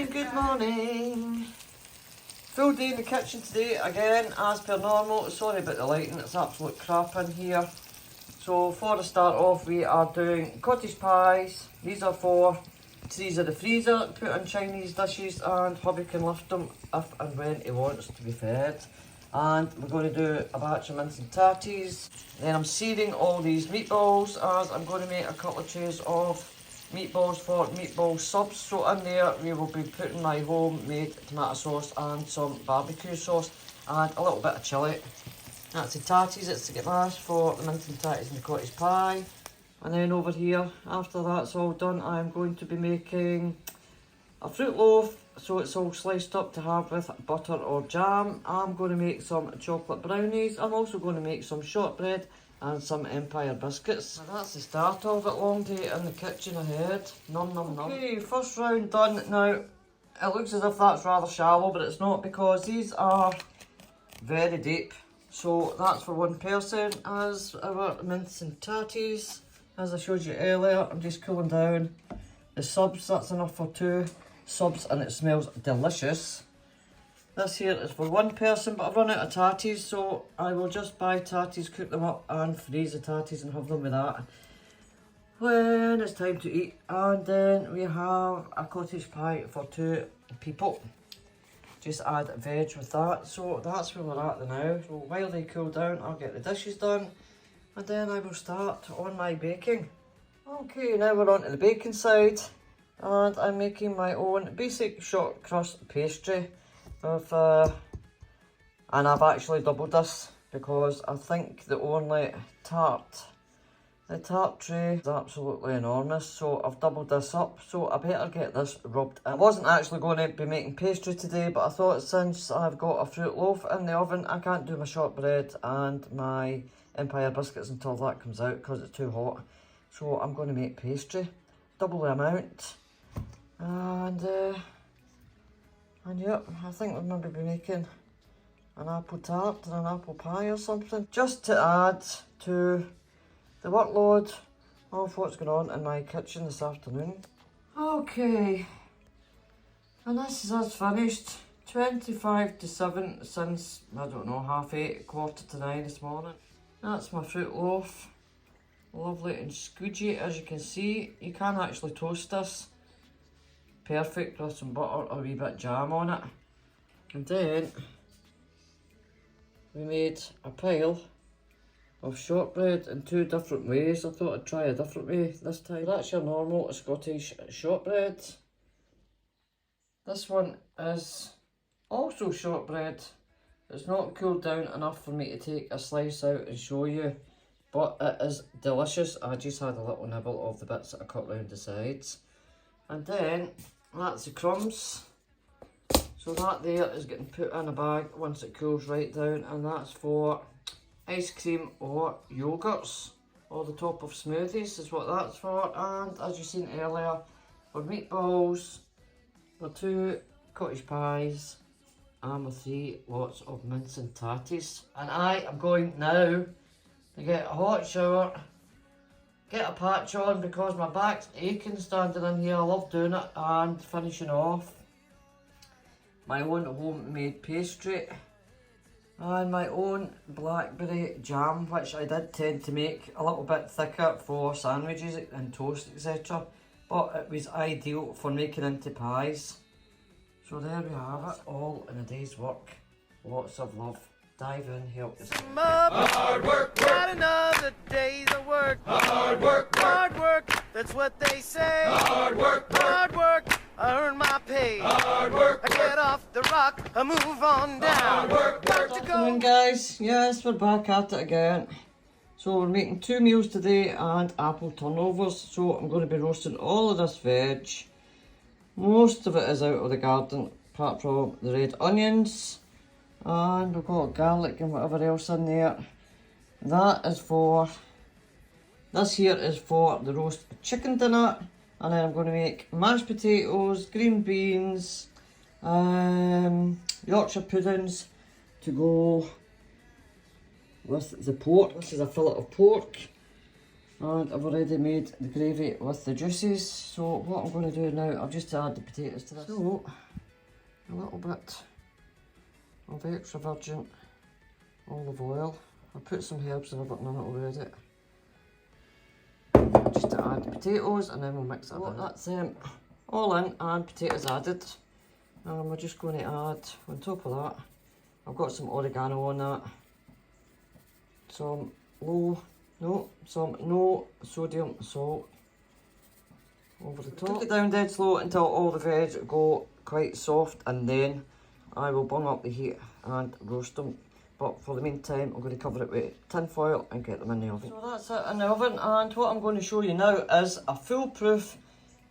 good morning. Full day in the kitchen today again as per normal. Sorry about the lighting, it's absolute crap in here. So for the start off we are doing cottage pies. These are for trees in the freezer, put in Chinese dishes and hubby can lift them if and when he wants to be fed. And we're going to do a batch of mince and tatties. Then I'm searing all these meatballs as I'm going to make a couple of trays of meatballs for meatball subs. So in there we will be putting my homemade tomato sauce and some barbecue sauce and a little bit of chilli. That's the tatties, it's to get mashed for the mince and tatties and the cottage pie. And then over here, after that's all done, I'm going to be making a fruit loaf, so it's all sliced up to have with butter or jam. I'm going to make some chocolate brownies. I'm also going to make some shortbread and some Empire biscuits. Now that's the start of it. Long day in the kitchen ahead. Num num num. Okay, first round done. Now, it looks as if that's rather shallow, but it's not because these are very deep. So that's for one person. As our mince and tatties, as I showed you earlier, I'm just cooling down the subs. That's enough for two subs and it smells delicious. This here is for one person, but I've run out of tatties, so I will just buy tatties, cook them up and freeze the tatties and have them with that when it's time to eat. And then we have a cottage pie for two people. Just add veg with that. So that's where we're at now. So while they cool down, I'll get the dishes done and then I will start on my baking. Okay, now we're on to the baking side and I'm making my own basic short crust pastry. And I've actually doubled this because I think the tart tray is absolutely enormous, so I've doubled this up, so I better get this rubbed in. I wasn't actually going to be making pastry today, but I thought since I've got a fruit loaf in the oven, I can't do my shortbread and my Empire biscuits until that comes out because it's too hot. So I'm going to make pastry, double the amount, and yep, I think we'll maybe be making an apple tart and an apple pie or something, just to add to the workload of what's going on in my kitchen this afternoon. Okay, and this is us finished. 25 to 7 since, I don't know, 8:30, 8:45 this morning. That's my fruit loaf. Lovely and squidgy, as you can see. You can actually toast this. Perfect with some butter or a wee bit of jam on it. And then we made a pile of shortbread in two different ways. I thought I'd try a different way this time. That's your normal Scottish shortbread. This one is also shortbread. It's not cooled down enough for me to take a slice out and show you, but it is delicious. I just had a little nibble of the bits that I cut round the sides. And then that's the crumbs. So that there is getting put in a bag once it cools right down, and that's for ice cream or yogurts, or the top of smoothies is what that's for. And as you seen earlier, for meatballs, for two cottage pies, and with 3 lots of mince and tatties. And I am going now to get a hot shower, get a patch on because my back's aching standing in here. I love doing it, and finishing off my own homemade pastry and my own blackberry jam, which I did tend to make a little bit thicker for sandwiches and toast, etc. But it was ideal for making into pies. So there we have it, all in a day's work. Lots of love. Dive in, help yourself. Hard work, not another day's of work. Hard work, hard work, that's what they say. Hard work, I earn my pay. Hard work, I get off the rock, I move on down. Hard work, Good afternoon, guys. Yes, we're back at it again. So we're making 2 meals today and apple turnovers. So I'm going to be roasting all of this veg. Most of it is out of the garden, apart from the red onions. And we've got garlic and whatever else in there. This here is for the roast chicken dinner. And then I'm going to make mashed potatoes, green beans, Yorkshire puddings to go with the pork. This is a fillet of pork. And I've already made the gravy with the juices. So what I'm going to do now, I'll just add the potatoes to this. So a little bit of extra virgin olive oil. I put some herbs in it, but none already. Just to add the potatoes, and then we'll mix it up. That's all in and potatoes added. And we're just going to add, on top of that, I've got some oregano on that. Some no sodium salt over the top. Cook it down dead slow until all the veg go quite soft, and then I will bung up the heat and roast them. But for the meantime, I'm going to cover it with tin foil and get them in the oven. So that's it in the oven, and what I'm going to show you now is a foolproof,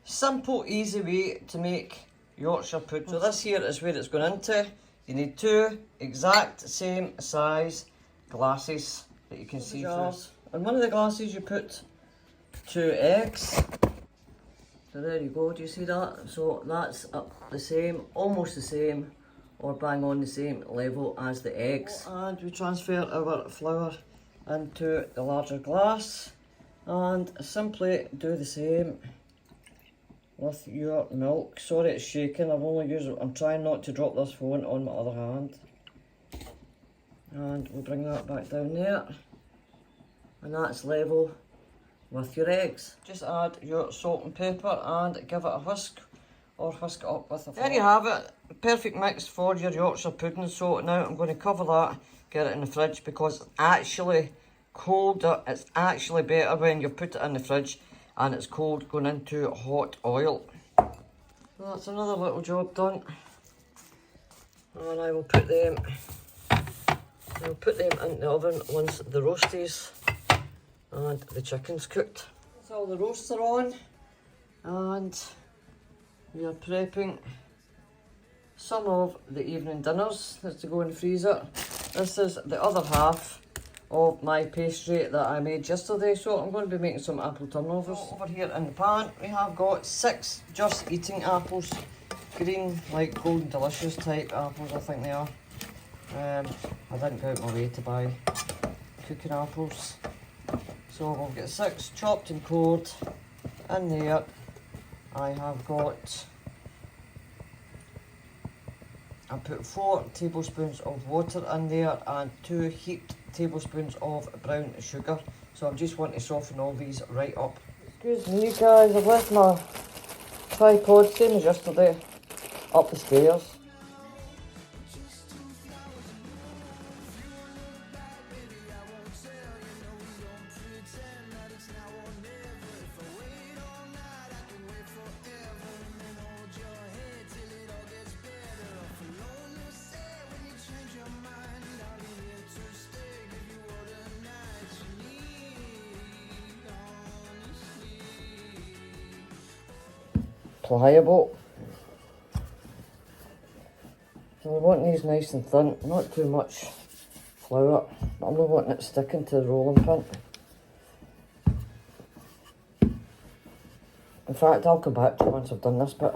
simple, easy way to make Yorkshire pudding. So this here is where it's going into. You need 2 exact same size glasses that you can see through. In one of the glasses you put 2 eggs. So there you go, do you see that? So that's the same, almost the same, or bang on the same level as the eggs. And we transfer our flour into the larger glass and simply do the same with your milk. Sorry it's shaking, I'm trying not to drop this phone on my other hand. And we'll bring that back down there. And that's level with your eggs. Just add your salt and pepper and give it a whisk, or whisk it up with a fork. There you have it, perfect mix for your Yorkshire pudding. So now I'm going to cover that, get it in the fridge, because it's actually colder. It's actually better when you put it in the fridge and it's cold going into hot oil. So that's another little job done. And I will put them in the oven once the roasties and the chicken's cooked. So all the roasts are on, and we are prepping some of the evening dinners that's to go in the freezer. This is the other half of my pastry that I made yesterday, so I'm going to be making some apple turnovers. Over here in the pan we have got 6 just eating apples, green, like golden delicious type apples I think they are. I didn't go out my way to buy cooking apples. So we'll get 6 chopped and cored in there. I put 4 tablespoons of water in there and 2 heaped tablespoons of brown sugar. So I just want to soften all these right up. Excuse me guys, I've left my tripod, same as yesterday, up the stairs. Pliable. So we want these nice and thin, not too much flour, but I'm not wanting it sticking to the rolling pin. In fact, I'll come back to it once I've done this bit.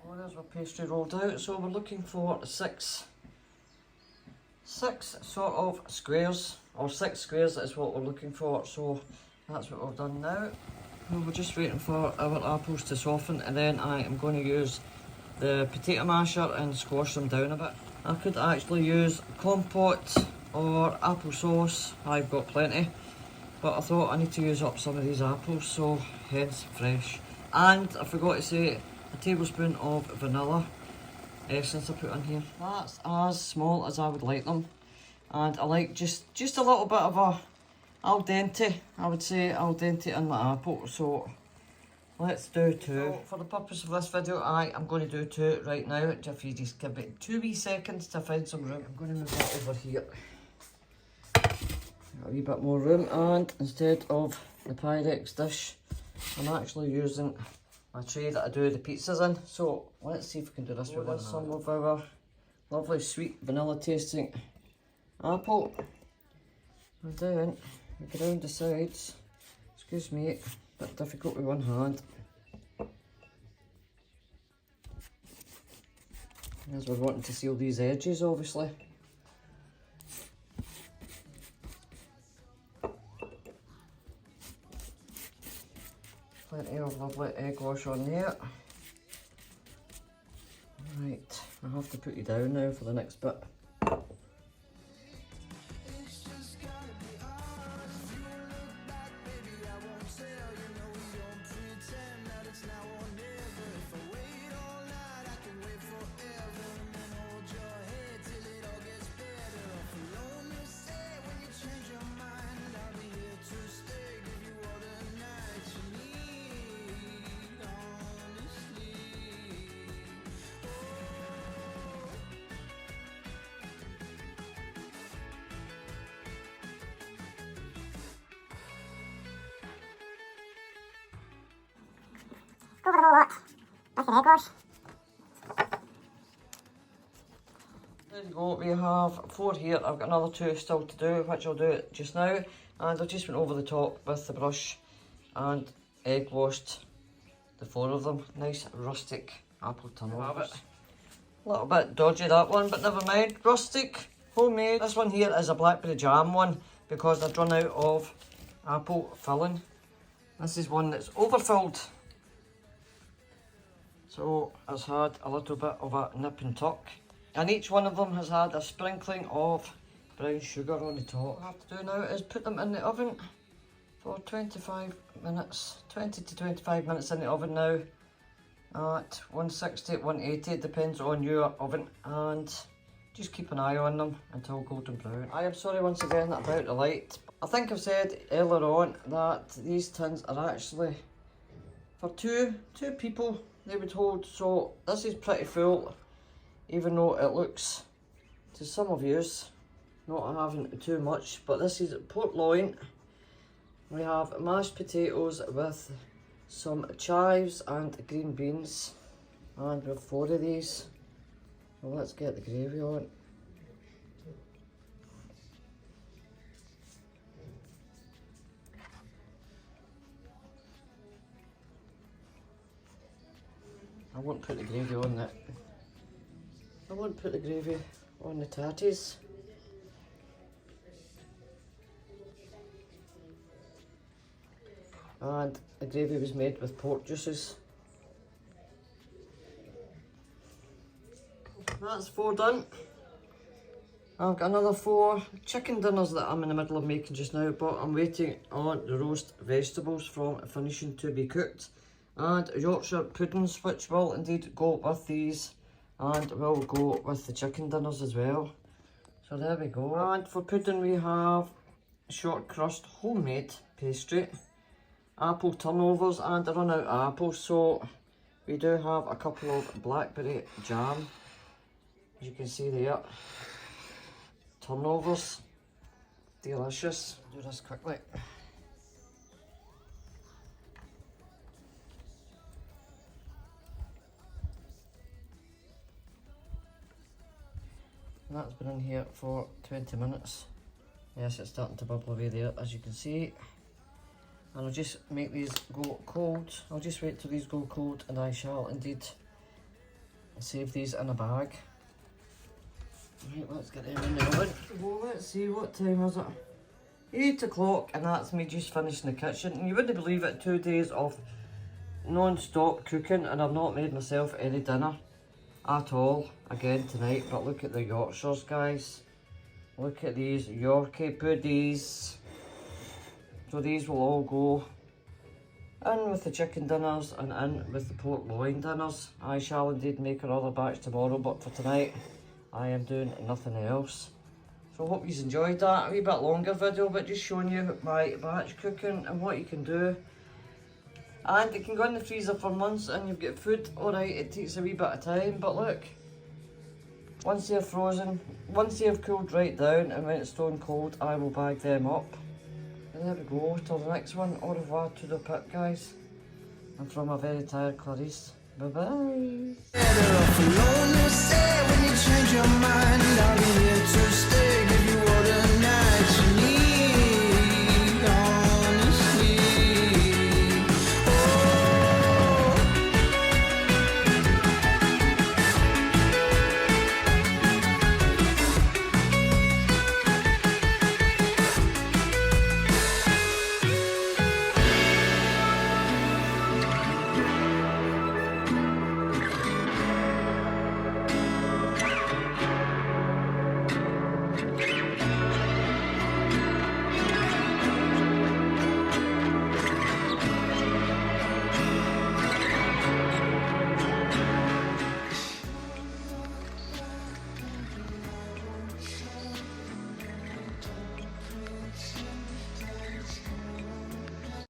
Well, there's our pastry rolled out, so we're looking for six sort of squares, or 6 squares is what we're looking for, so that's what we've done now. Well, we're just waiting for our apples to soften, and then I am going to use the potato masher and squash them down a bit. I could actually use compote or applesauce, I've got plenty, but I thought I need to use up some of these apples, so hence fresh. And I forgot to say, a tablespoon of vanilla essence I put in here. That's as small as I would like them, and I like just a little bit of a al dente, I would say al dente in my apple, so let's do 2. So for the purpose of this video, I am going to do 2 right now. If you just give it 2 wee seconds to find some room. I'm going to move that over here. Got a wee bit more room, and instead of the Pyrex dish, I'm actually using my tray that I do the pizzas in. So let's see if we can do this with some of our lovely sweet vanilla tasting apple. And then we go around the sides. Excuse me, a bit difficult with one hand. As we're wanting to seal these edges, obviously. Plenty of lovely egg wash on there. Right, I have to put you down now for the next bit. Go over the whole lot. Like an egg wash. There you go, we have 4 here. I've got another 2 still to do, which I'll do just now. And I've just went over the top with the brush and egg washed the 4 of them. Nice rustic apple turnovers. A little bit dodgy that one, but never mind. Rustic, homemade. This one here is a blackberry jam one because I'd run out of apple filling. This is one that's overfilled. So it's had a little bit of a nip and tuck. And each one of them has had a sprinkling of brown sugar on the top. What I have to do now is put them in the oven for 25 minutes. 20 to 25 minutes in the oven now at 160, 180, depends on your oven. And just keep an eye on them until golden brown. I am sorry once again about the light. I think I've said earlier on that these tins are actually for two people. They would hold, so this is pretty full, even though it looks to some of yous not having too much. But this is pork loin. We have mashed potatoes with some chives and green beans, and we have 4 of these. Well, let's get the gravy on. I won't put the gravy on that. I won't put the gravy on the tatties. And the gravy was made with pork juices. That's 4 done. I've got another 4 chicken dinners that I'm in the middle of making just now, but I'm waiting on the roast vegetables from finishing to be cooked. And Yorkshire puddings, which will indeed go with these and will go with the chicken dinners as well. So there we go. And for pudding we have short crust homemade pastry, apple turnovers, and I run out of apples, so we do have a couple of blackberry jam, as you can see there. Turnovers, delicious. Do this quickly. And that's been in here for 20 minutes. Yes, it's starting to bubble away there, as you can see. And I'll just make these go cold. I'll just wait till these go cold, and I shall indeed save these in a bag. Right, let's get them in the oven. Well, let's see, what time is it? 8 o'clock, and that's me just finishing the kitchen. And you wouldn't believe it, 2 days of non-stop cooking, and I've not made myself any dinner at all again tonight. But look at the Yorkshires, guys. Look at these Yorkie puddings. So these will all go in with the chicken dinners and in with the pork loin dinners. I shall indeed make another batch tomorrow, but for tonight I am doing nothing else. So I hope you've enjoyed that. A wee bit longer video, but just showing you my batch cooking and what you can do. And it can go in the freezer for months and you've got food. Alright, it takes a wee bit of time, but look, once they're frozen, once they've cooled right down and when it's stone cold, I will bag them up. And there we go, till the next one. Au revoir to the pit, guys. And from a very tired Clarice, bye bye. When you change your mind, I'll be here to stay.